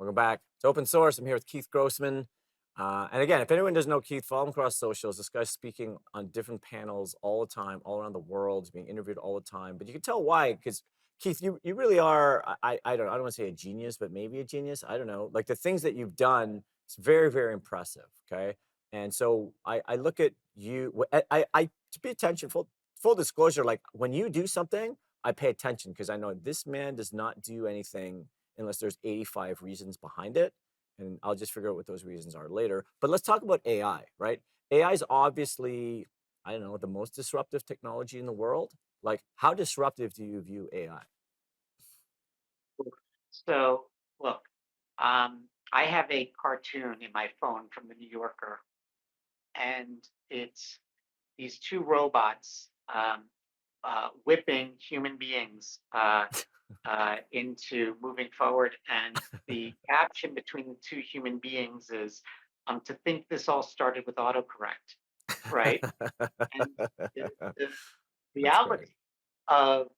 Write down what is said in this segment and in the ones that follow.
Welcome back. It's open source. I'm here with Keith Grossman. And again, if anyone doesn't know Keith, follow him across socials. This guy's speaking on different panels all the time, all around the world. He's being interviewed all the time. But you can tell why, because Keith, you really are. I don't want to say a genius, but maybe a genius. I don't know. Like the things that you've done, it's very very impressive. Okay, and so I look at you. I to pay attention. Full disclosure, like when you do something, I pay attention because I know this man does not do anything unless there's 85 reasons behind it. And I'll just figure out what those reasons are later. But let's talk about AI, right? AI is obviously, I don't know, the most disruptive technology in the world. Like, how disruptive do you view AI? So, look, I have a cartoon in my phone from the New Yorker, and it's these two robots whipping human beings into moving forward. And the caption between the two human beings is to think this all started with autocorrect, right? And the That's great. reality of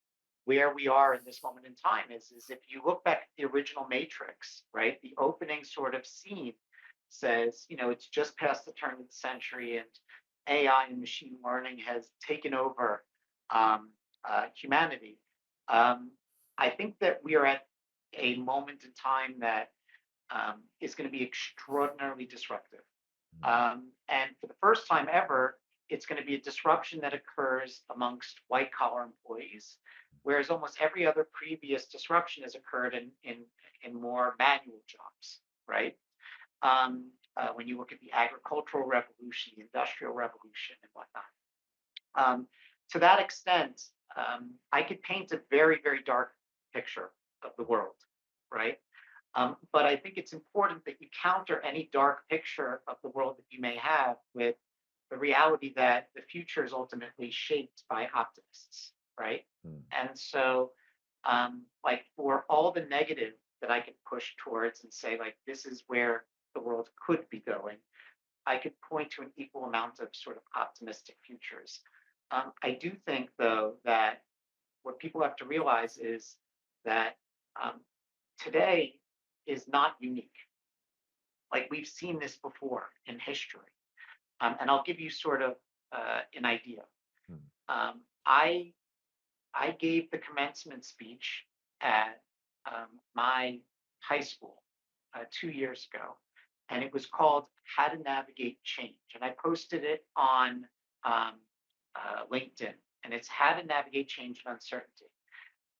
where we are in this moment in time is if you look back at the original Matrix, right, the opening sort of scene says, it's just past the turn of the century and AI and machine learning has taken over humanity. Um, I think that we are at a moment in time that is going to be extraordinarily disruptive. Mm, And for the first time ever, it's going to be a disruption that occurs amongst white collar employees, whereas almost every other previous disruption has occurred in more manual jobs, right? When you look at the agricultural revolution, the industrial revolution, and whatnot. Um, to that extent, I could paint a very, very dark picture of the world, right? But I think it's important that you counter any dark picture of the world that you may have with the reality that the future is ultimately shaped by optimists, right? mm. And so, like for all the negative that I could push towards and say, like, this is where the world could be going, I could point to an equal amount of sort of optimistic futures. I do think, though, that what people have to realize is that um, today is not unique. Like we've seen this before in history. And I'll give you sort of an idea. Mm. Um, I I gave the commencement speech at my high school 2 years ago, and it was called "How to Navigate Change," and I posted it on um, LinkedIn, and it's "How to Navigate Change and Uncertainty."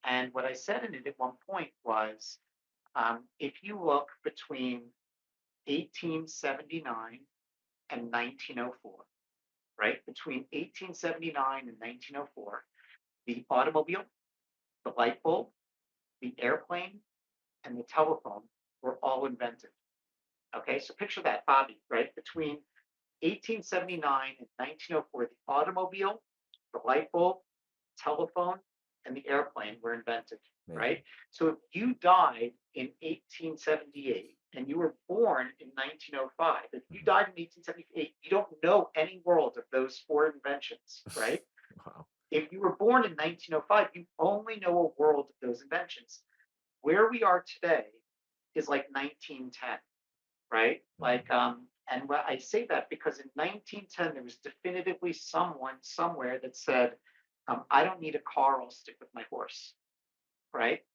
And what I said in it at one point was, if you look between 1879 and 1904, right? Between 1879 and 1904, the automobile, the light bulb, the airplane, and the telephone were all invented. Okay, so picture that, Bobby, right? Between 1879 and 1904, the automobile, the light bulb, telephone, and the airplane were invented, Amazing. right? So if you died in 1878 and you were born in 1905, if you Mhm. died in 1878, you don't know any world of those four inventions, right? Wow. If you were born in 1905, you only know a world of those inventions. Where we are today is like 1910, right? Mhm. And I say that because in 1910 there was definitively someone somewhere that said, "I don't need a car. I'll stick with my horse," right?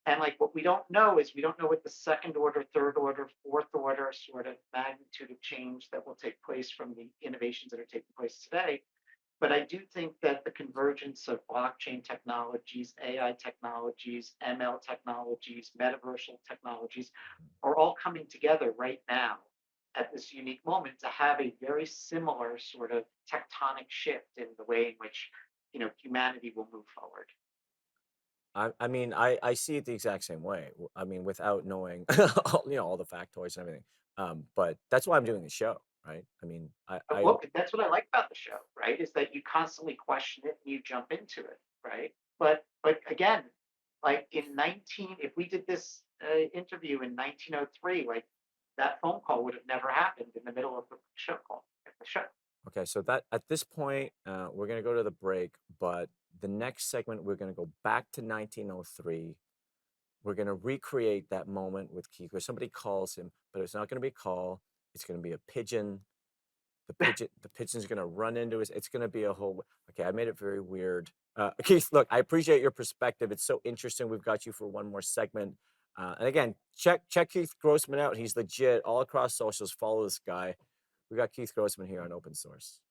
And like what we don't know is we don't know what the second order, third order, fourth order sort of magnitude of change that will take place from the innovations that are taking place today. But I do think that the convergence of blockchain technologies, AI technologies, ML technologies, metaversal technologies are all coming together right now at this unique moment to have a very similar sort of tectonic shift in the way in which humanity will move forward. I mean, I see it the exact same way. I mean, without knowing, all the factoids and everything. But that's why I'm doing the show, right? I mean, But look, that's what I like about the show, right? Is that you constantly question it and you jump into it, right? But again, like in 19, if we did this interview in 1903, like that phone call would have never happened in the middle of the show call, the show. okay, so that at this point, we're gonna go to the break, but the next segment we're gonna go back to 1903. We're gonna recreate that moment with Keith where somebody calls him, but it's not gonna be a call. It's gonna be a pigeon. The pigeon's gonna run into his. It's gonna be a whole. Okay, I made it very weird. Keith, look, I appreciate your perspective. It's so interesting. We've got you for one more segment. And again, check Keith Grossman out. He's legit all across socials. Follow this guy. We got Keith Grossman here on Open Source.